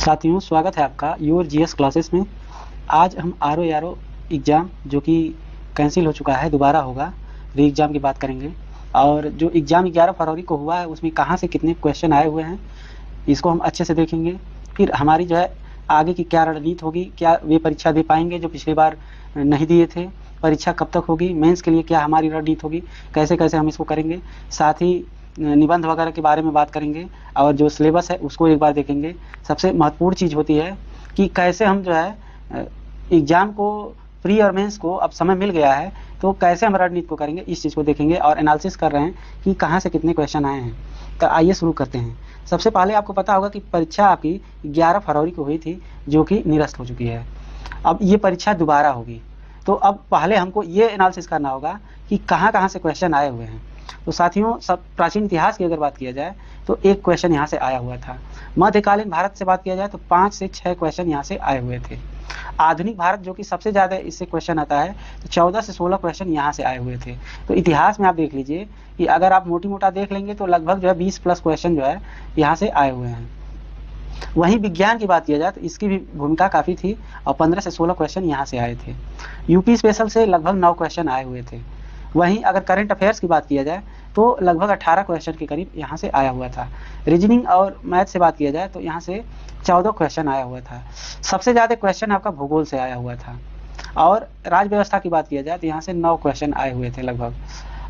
साथियों, स्वागत है आपका योर जीएस क्लासेस में। आज हम आर ओ एग्ज़ाम जो कि कैंसिल हो चुका है, दोबारा होगा, री एग्ज़ाम की बात करेंगे। और जो एग्ज़ाम 11 फरवरी को हुआ है उसमें कहाँ से कितने क्वेश्चन आए हुए हैं इसको हम अच्छे से देखेंगे। फिर हमारी जो है आगे की क्या रणनीति होगी, क्या वे परीक्षा दे पाएंगे जो पिछली बार नहीं दिए थे, परीक्षा कब तक होगी, मेंस के लिए क्या हमारी रणनीति होगी, कैसे कैसे हम इसको करेंगे। साथ ही निबंध वगैरह के बारे में बात करेंगे और जो सिलेबस है उसको एक बार देखेंगे। सबसे महत्वपूर्ण चीज़ होती है कि कैसे हम जो है एग्ज़ाम को, प्री और मेंस को अब समय मिल गया है तो कैसे हम रणनीति को करेंगे, इस चीज़ को देखेंगे और एनालिसिस कर रहे हैं कि कहाँ से कितने क्वेश्चन आए हैं। तो आइए शुरू करते हैं। सबसे पहले आपको पता होगा कि परीक्षा आपकी 11 फरवरी को हुई थी जो कि निरस्त हो चुकी है। अब ये परीक्षा दोबारा होगी तो अब पहले हमको ये एनालिसिस करना होगा कि कहाँ कहाँ से क्वेश्चन आए हुए हैं। तो साथियों, सब प्राचीन इतिहास की अगर बात किया जाए तो एक क्वेश्चन यहाँ से आया हुआ था। मध्यकालीन भारत से बात किया जाए तो 5 से 6 क्वेश्चन यहाँ से आए हुए थे। आधुनिक भारत जो कि सबसे ज़्यादा इससे क्वेश्चन आता है तो 14 से 16 क्वेश्चन यहाँ से आए हुए थे। तो इतिहास में आप देख लीजिए कि अगर आप मोटी मोटा देख लेंगे तो लगभग जो है 20 प्लस क्वेश्चन जो है यहाँ से आए हुए हैं। वहीं विज्ञान की बात किया जाए तो इसकी भी भूमिका काफ़ी थी और 15 से 16 क्वेश्चन यहाँ से आए थे। यूपी स्पेशल से लगभग 9 क्वेश्चन आए हुए थे। वहीं अगर करंट अफेयर्स की बात किया जाए तो लगभग 18 क्वेश्चन के करीब यहाँ से आया हुआ था। रीजनिंग और मैथ से बात किया जाए तो यहाँ से 14 क्वेश्चन आया हुआ था। सबसे ज़्यादा क्वेश्चन आपका भूगोल से आया हुआ था। और राज्य व्यवस्था की बात किया जाए तो यहाँ से 9 क्वेश्चन आए हुए थे लगभग।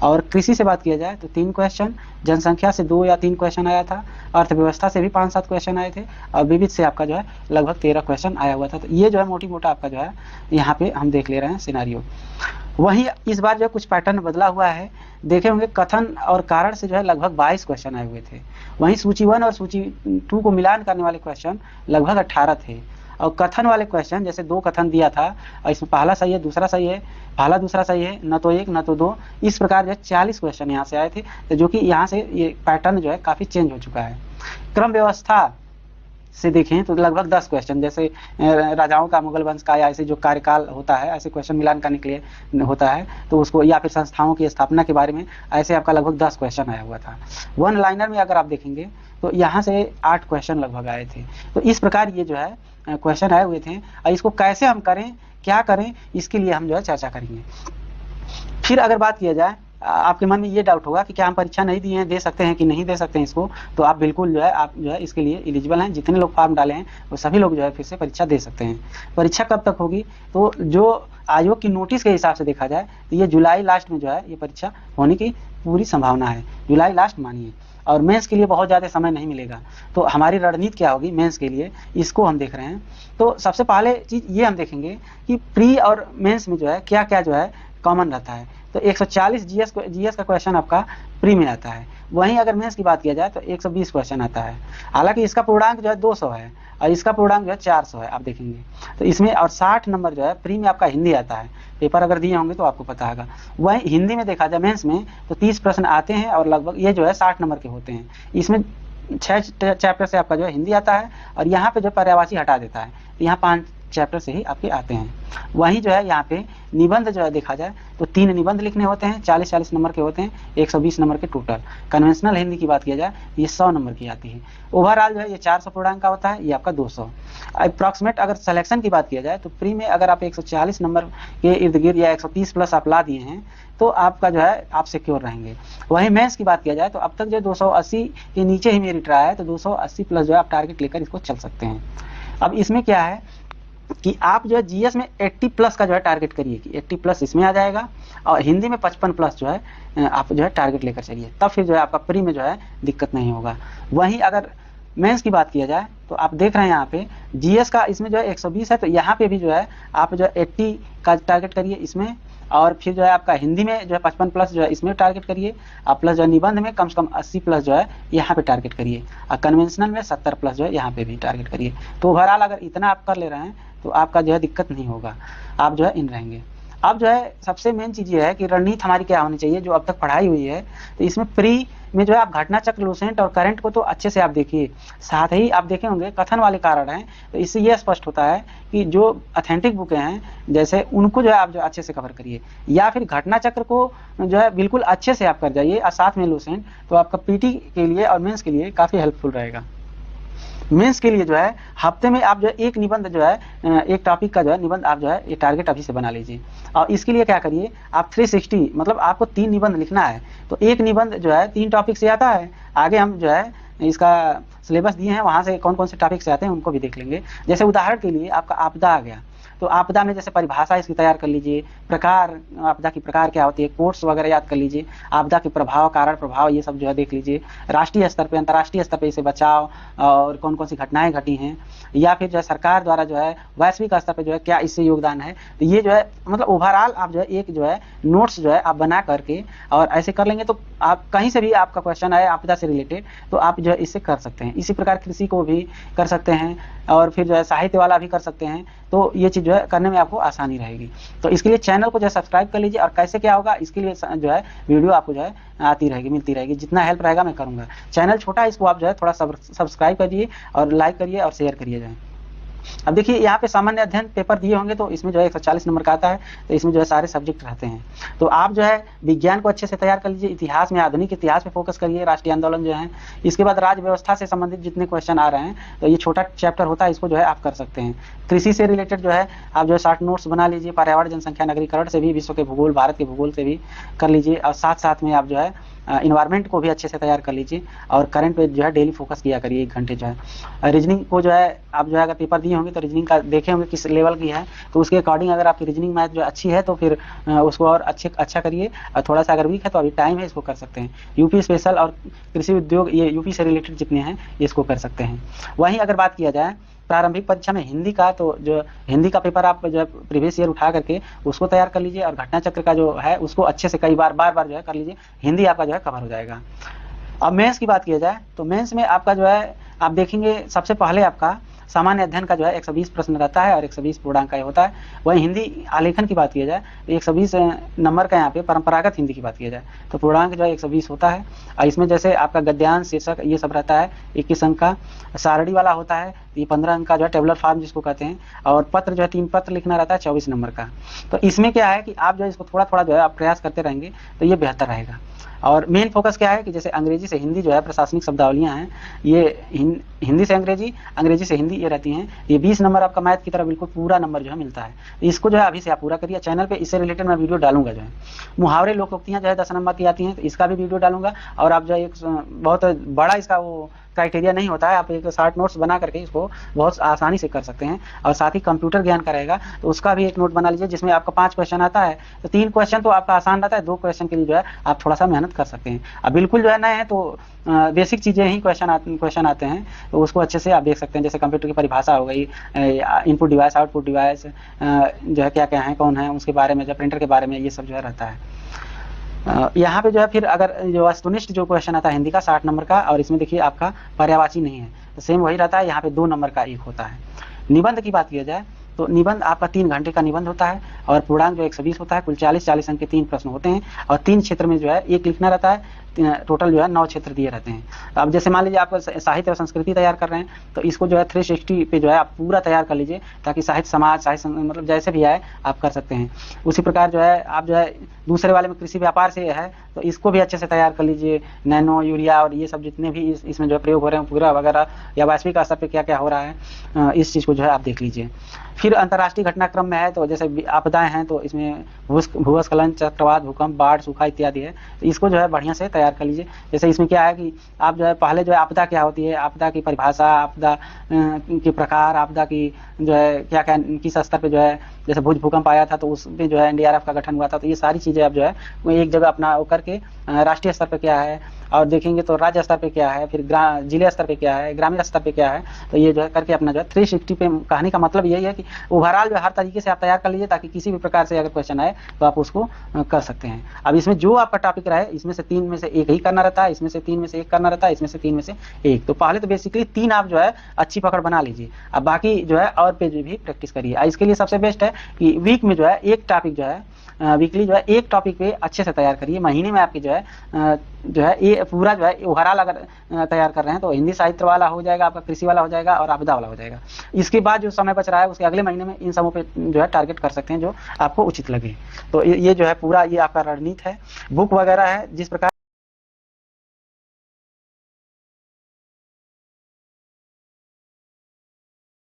और कृषि से बात किया जाए तो 3 क्वेश्चन, जनसंख्या से 2 या 3 क्वेश्चन आया था, अर्थव्यवस्था से भी 5-7 क्वेश्चन आए थे और विविध से आपका जो है लगभग 13 क्वेश्चन आया हुआ था। तो ये जो है मोटी मोटा आपका जो है यहाँ पे हम देख ले रहे हैं सिनारियो। वहीं इस बार जो कुछ पैटर्न बदला हुआ है, देखे होंगे कथन और कारण से जो है लगभग 22 क्वेश्चन आए हुए थे। वहीं सूची 1 और सूची 2 को मिलान करने वाले क्वेश्चन लगभग 18 थे। और कथन वाले क्वेश्चन जैसे 2 कथन दिया था और इसमें पहला सही है, दूसरा सही है, पहला दूसरा सही है, न तो 1 न तो 2, इस प्रकार जो है 40 क्वेश्चन यहाँ से आए थे। तो जो कि यहाँ से ये पैटर्न जो है काफ़ी चेंज हो चुका है। क्रम व्यवस्था से देखें तो लगभग 10 क्वेश्चन, जैसे राजाओं का, मुगल वंश का या ऐसे जो कार्यकाल होता है ऐसे क्वेश्चन मिलान करने के लिए होता है तो उसको, या फिर संस्थाओं की स्थापना के बारे में, ऐसे आपका लगभग 10 क्वेश्चन आया हुआ था। वन लाइनर में अगर आप देखेंगे तो यहाँ से 8 क्वेश्चन लगभग आए थे। तो इस प्रकार ये जो है क्वेश्चन आए हुए थे और इसको कैसे हम करें, क्या करें, इसके लिए हम जो है चर्चा करेंगे। फिर अगर बात किया जाए, आपके मन में ये डाउट होगा कि क्या हम परीक्षा नहीं दिए हैं, दे सकते हैं कि नहीं दे सकते हैं इसको, तो आप बिल्कुल जो है आप जो है इसके लिए एलिजिबल हैं। जितने लोग फॉर्म डाले हैं वो सभी लोग जो है फिर से परीक्षा दे सकते हैं। परीक्षा कब तक होगी, तो जो आयोग की नोटिस के हिसाब से देखा जाए तो ये जुलाई लास्ट में जो है ये परीक्षा होने की पूरी संभावना है। जुलाई लास्ट मानिए। और मेंस के लिए बहुत ज़्यादा समय नहीं मिलेगा। तो हमारी रणनीति क्या होगी मेंस के लिए, इसको हम देख रहे हैं। तो सबसे पहले चीज़ ये हम देखेंगे कि प्री और मेंस में जो है क्या क्या जो है कॉमन रहता है। तो 140 जीएस का क्वेश्चन आपका प्री में आता है। वहीं अगर मेंस की बात किया जाए तो 120 क्वेश्चन आता है। हालांकि इसका पूर्णांक जो है 200 है और इसका पूर्णांक जो है 400 है, आप देखेंगे। तो इसमें और 60 नंबर जो है प्री में आपका हिंदी आता है। पेपर अगर दिए होंगे तो आपको पता होगा। वहीं हिंदी में देखा जाए मेंस में तो 30 प्रश्न आते हैं और लगभग ये जो है 60 नंबर के होते हैं। इसमें 6 चैप्टर से आपका जो है हिंदी आता है और यहाँ पे जो पर्यायवाची हटा देता है, तो यहाँ 5 चैप्टर से ही आपके आते हैं। वहीं जो है यहाँ पे निबंध जो है देखा जाए तो 3 निबंध लिखने होते हैं, 40-40 नंबर के होते हैं, 120 नंबर के टोटल। कन्वेंशनल हिंदी की बात किया जाए ये 100 नंबर की आती है। ओवरऑल जो है ये 400 पूर्णांक का होता है, ये आपका 200। अप्रॉक्सीमेट अगर सिलेक्शन की बात किया जाए तो प्री में अगर आप 140 नंबर के इर्द गिर्द या 130 प्लस आप ला दिए हैं तो आपका जो है आप सिक्योर रहेंगे। वहीं मेंस की बात किया जाए तो अब तक जो 280 के नीचे ही मेरिट रहा है, तो 280 प्लस जो है आप टारगेट लेकर इसको चल सकते हैं। अब इसमें क्या है कि आप जो है जीएस में 80 प्लस का जो है टारगेट करिए कि 80 प्लस इसमें आ जाएगा और हिंदी में 55 प्लस जो है आप जो है टारगेट लेकर चलिए, तब फिर जो है आपका प्री में जो है दिक्कत नहीं होगा। वहीं अगर मेंस की बात किया जाए तो आप देख रहे हैं यहाँ पे जीएस का इसमें जो है 120 है, तो यहाँ पे भी जो है आप जो है 80 का टारगेट करिए इसमें। और फिर जो है आपका हिंदी में जो है 55 प्लस जो है इसमें टारगेट करिए और प्लस जो है निबंध में कम से कम 80 प्लस जो है यहाँ पे टारगेट करिए और कन्वेंशनल में 70 प्लस जो है यहाँ पे भी टारगेट करिए। तो ओवरऑल अगर इतना आप कर ले रहे हैं तो आपका जो है दिक्कत नहीं होगा, आप जो है इन रहेंगे। अब जो है सबसे मेन चीज़ ये है कि रणनीति हमारी क्या होनी चाहिए जो अब तक पढ़ाई हुई है। तो इसमें प्री में जो है आप घटना चक्र, लूसेंट और करंट को तो अच्छे से आप देखिए। साथ ही आप देखे होंगे कथन वाले कारण हैं, तो इससे ये स्पष्ट होता है कि जो ऑथेंटिक बुकें हैं जैसे उनको जो है आप जो अच्छे से कवर करिए, या फिर घटना चक्र को जो है बिल्कुल अच्छे से आप कर जाइए और साथ में लूसेंट, तो आपका पीटी के लिए और मेंस के लिए काफ़ी हेल्पफुल रहेगा। मेंस के लिए जो है हफ्ते में आप जो है एक निबंध जो है एक टॉपिक का जो है निबंध आप जो है ये टारगेट अभी से बना लीजिए। और इसके लिए क्या करिए, आप 360 मतलब आपको 3 निबंध लिखना है। तो एक निबंध जो है 3 टॉपिक से आता है। आगे हम जो है इसका सिलेबस दिए हैं, वहाँ से कौन कौन से टॉपिक से आते हैं उनको भी देख लेंगे। जैसे उदाहरण के लिए आपका आपदा आ गया, तो आपदा में जैसे परिभाषा इसकी तैयार कर लीजिए, प्रकार आपदा की प्रकार क्या होती है, कोर्स वगैरह याद कर लीजिए, आपदा के प्रभाव, कारण प्रभाव ये सब जो है देख लीजिए। राष्ट्रीय स्तर पे, अंतर्राष्ट्रीय स्तर पे इसे बचाव और कौन कौन सी घटनाएं घटी हैं, या फिर जो है सरकार द्वारा जो है वैश्विक स्तर पे जो है क्या इससे योगदान है। तो ये जो है मतलब ओवरऑल आप जो है एक जो है नोट्स जो है आप बना करके और ऐसे कर लेंगे तो आप कहीं से भी आपका क्वेश्चन आए आपदा से रिलेटेड तो आप जो है इससे कर सकते हैं। इसी प्रकार कृषि को भी कर सकते हैं और फिर जो है साहित्य वाला भी कर सकते हैं। तो ये चीज़ जो है करने में आपको आसानी रहेगी। तो इसके लिए चैनल को जो है सब्सक्राइब कर लीजिए। और कैसे क्या होगा इसके लिए जो है वीडियो आपको जो है आती रहेगी, मिलती रहेगी। जितना हेल्प रहेगा मैं करूँगा। चैनल छोटा है, इसको आप जो है थोड़ा सब्सक्राइब करिए और लाइक करिए और शेयर करिए जाए। अब देखिए यहाँ पे सामान्य अध्ययन पेपर दिए होंगे तो इसमें जो है 140 नंबर का आता है। तो इसमें जो है सारे सब्जेक्ट रहते हैं। तो आप जो है विज्ञान को अच्छे से तैयार कर लीजिए, इतिहास में आधुनिक इतिहास पे फोकस करिए, राष्ट्रीय आंदोलन जो है। इसके बाद राज्य व्यवस्था से संबंधित जितने क्वेश्चन आ रहे हैं तो ये छोटा चैप्टर होता है, इसको जो है आप कर सकते हैं। कृषि से रिलेटेड जो है आप जो है शॉर्ट नोट्स बना लीजिए, पर्यावरण, जनसंख्या, नगरीकरण से भी, विश्व के भूगोल, भारत के भूगोल से भी कर लीजिए। और साथ साथ में आप जो है इन्वायरमेंट को भी अच्छे से तैयार कर लीजिए और करंट पे जो है डेली फोकस किया करिए 1 घंटे जो है। रीजनिंग को जो है आप जो है अगर पेपर दिए होंगे तो रीजनिंग का देखे होंगे किस लेवल की है, तो उसके अकॉर्डिंग अगर आपकी रीजनिंग मैथ जो अच्छी है तो फिर उसको और अच्छा करिए। और थोड़ा सा अगर वीक है तो अभी टाइम है, इसको कर सकते हैं। यूपी स्पेशल और कृषि उद्योग ये यूपी से रिलेटेड जितने हैं इसको कर सकते हैं। वहीं अगर बात किया जाए प्रारंभिक परीक्षा में हिंदी का, तो जो हिंदी का पेपर आप जो है प्रीवियस ईयर उठा करके उसको तैयार कर लीजिए और घटना चक्र का जो है उसको अच्छे से कई बार बार जो है कर लीजिए। हिंदी आपका जो है कवर हो जाएगा। अब मेंस की बात किया जाए तो मेंस में आपका जो है आप देखेंगे सबसे पहले आपका सामान्य अध्ययन का जो है 120 प्रश्न रहता है और 120 पूर्णांक का होता है। वही हिंदी आलेखन की बात किया जाए तो 120 नंबर का यहाँ पे परंपरागत हिंदी की बात किया जाए तो पूर्णांक जो है 120 होता है। और इसमें जैसे आपका गद्यांश, शीर्षक ये सब रहता है 21 अंक का। सारणी वाला होता है ये 15 अंक का जो है टेबुलर फॉर्म जिसको कहते हैं। और पत्र जो है 3 पत्र लिखना रहता है 24 नंबर का। तो इसमें क्या है कि आप जो है इसको थोड़ा थोड़ा जो है आप प्रयास करते रहेंगे तो ये बेहतर रहेगा। और मेन फोकस क्या है कि जैसे अंग्रेजी से हिंदी जो है प्रशासनिक शब्दावलियां हैं ये हिंदी से अंग्रेजी, अंग्रेजी से हिंदी ये रहती हैं। ये 20 नंबर आपका मैथ की तरह बिल्कुल पूरा नंबर जो है मिलता है। इसको जो है अभी से आप पूरा करिए। चैनल पे इससे रिलेटेड मैं वीडियो डालूंगा जो है। मुहावरे लोकोक्तियां जो है 10 नंबर की आती हैं तो इसका भी वीडियो डालूंगा। और आप जो है एक बहुत बड़ा इसका वो क्राइटेरिया नहीं होता है, आप एक शॉर्ट नोट्स बना करके इसको बहुत आसानी से कर सकते हैं। और साथ ही कंप्यूटर ज्ञान का रहेगा तो उसका भी एक नोट बना लीजिए जिसमें आपका 5 क्वेश्चन आता है तो 3 क्वेश्चन तो आपका आसान रहता है, 2 क्वेश्चन के लिए जो है आप थोड़ा सा मेहनत कर सकते हैं। अब बिल्कुल जो है नए हैं तो बेसिक चीज़ें ही क्वेश्चन आते हैं तो उसको अच्छे से आप देख सकते हैं। जैसे कंप्यूटर की परिभाषा हो गई, इनपुट डिवाइस, आउटपुट डिवाइस जो है क्या क्या है, कौन है, उसके बारे में, जो प्रिंटर के बारे में, ये सब जो है रहता है। यहाँ पे जो है फिर अगर जो वस्तुनिष्ठ जो क्वेश्चन आता है हिंदी का 60 नंबर का और इसमें देखिए आपका पर्यायवाची नहीं है तो सेम वही रहता है। यहाँ पे 2 नंबर का एक होता है। निबंध की बात किया जाए तो निबंध आपका 3 घंटे का निबंध होता है और पूर्णांक जो 120 होता है। कुल 40 अंक के 3 प्रश्न होते हैं और 3 क्षेत्र में जो है एक लिखना रहता है। टोटल जो है 9 क्षेत्र दिए रहते हैं। तो अब जैसे मान लीजिए आप साहित्य और संस्कृति तैयार कर रहे हैं तो इसको जो है 360 पे जो है आप पूरा तैयार कर लीजिए ताकि साहित्य समाज, साहित्य मतलब जैसे भी आए आप कर सकते हैं। उसी प्रकार जो है आप जो है दूसरे वाले में कृषि व्यापार से है तो इसको भी अच्छे से तैयार कर लीजिए। नैनो, यूरिया और ये सब जितने भी इसमें जो है प्रयोग हो रहे हैं पूरा वगैरह या वैश्विक स्तर पे क्या क्या हो रहा है इस चीज़ को जो है आप देख लीजिए। फिर अंतर्राष्ट्रीय घटनाक्रम में है तो जैसे आपदाएं हैं तो इसमें भूस्खलन, चक्रवात, भूकंप, बाढ़, सूखा इत्यादि है तो इसको जो है बढ़िया से तैयार कर लीजिए। जैसे इसमें क्या है कि आप जो है पहले जो है आपदा क्या होती है, आपदा की परिभाषा, आपदा के प्रकार, आपदा की जो है क्या क्या किस स्तर पे जो है, जैसे भूकंप आया था तो उसमें जो है NDRF का गठन हुआ था तो ये सारी चीज़ें आप जो है वो एक जगह अपना करके राष्ट्रीय स्तर पे क्या है और देखेंगे तो राज्य स्तर पे क्या है, फिर जिले स्तर पे क्या है, ग्रामीण स्तर पे क्या है। तो ये जो है करके अपना जो है 360 पे कहने का मतलब यही है कि ओवरऑल जो हर तरीके से आप तैयार कर लीजिए ताकि किसी भी प्रकार से अगर क्वेश्चन आए तो आप उसको कर सकते हैं। अब इसमें जो आपका टॉपिक रहे इसमें से 3 में से एक ही करना रहता है, इसमें से 3 में से एक करना रहता है, इसमें से 3 में से एक। तो पहले तो बेसिकली 3 आप जो है अच्छी पकड़ बना लीजिए। अब बाकी जो है और पे भी प्रैक्टिस करिए। इसके लिए सबसे बेस्ट है कि वीक में जो है एक टॉपिक जो है वीकली जो है एक टॉपिक पे अच्छे से तैयार करिए। महीने में आपकी जो है ये पूरा जो है ओवरऑल अगर तैयार कर रहे हैं तो हिंदी साहित्य वाला हो जाएगा, आपका कृषि वाला हो जाएगा और आपदा वाला हो जाएगा। इसके बाद जो समय बच रहा है उसके अगले महीने में इन सबों पे जो है टारगेट कर सकते हैं जो आपको उचित लगे। तो ये जो है पूरा ये आपका रणनीति है। बुक वगैरह है जिस प्रकार